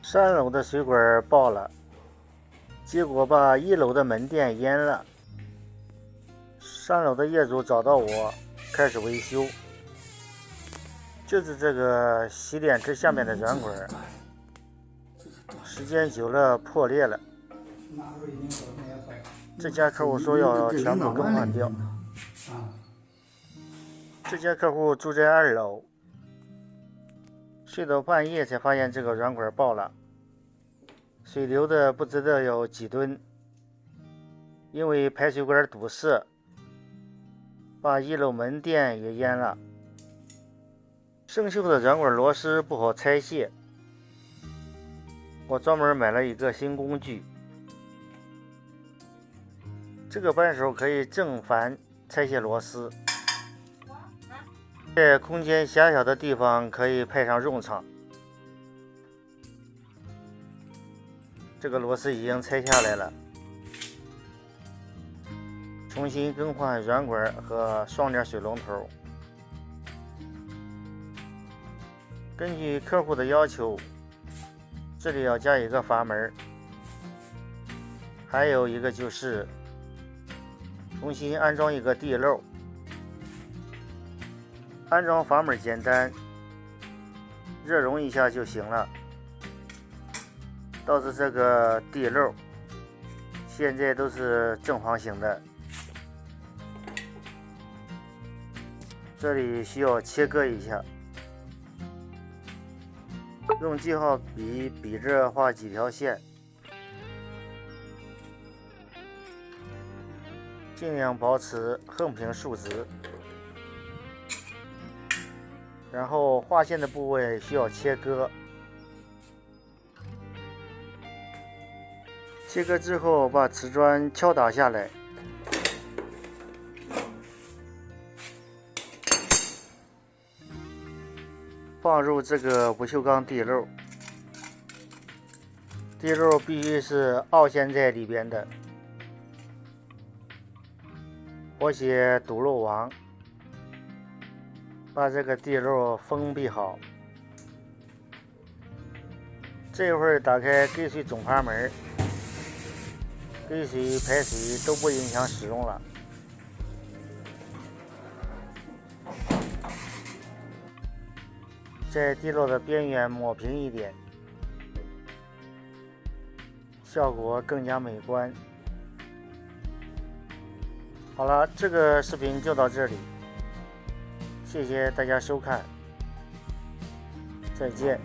3楼的水管爆了，结果把1楼的门店淹了。3楼的业主找到我，开始维修。就是这个洗脸池下面的软管，时间久了破裂了。这家客户说要全部更换掉。这家客户住在2楼，睡到半夜才发现这个软管爆了，水流的不知道有几吨。因为排水管堵塞，把1楼门店也淹了。生锈的软管螺丝不好拆卸，我专门买了一个新工具。这个扳手可以正反拆卸螺丝，在空间狭小的地方可以派上用场。这个螺丝已经拆下来了，重新更换软管和双点水龙头。根据客户的要求，这里要加一个阀门，还有一个就是重新安装一个地漏。安装阀门简单，热熔一下就行了。倒是这个地漏，现在都是正方形的，这里需要切割一下。用记号笔比着画几条线，尽量保持横平竖直。然后划线的部位需要切割，切割之后把瓷砖敲打下来，放入这个不锈钢地漏。地漏必须是凹陷在里边的，我写堵漏网，把这个地漏封闭好。这会儿打开给水总阀门，给水排水都不影响使用了。在地漏的边缘抹平一点，效果更加美观。好了，这个视频就到这里，谢谢大家收看，再见。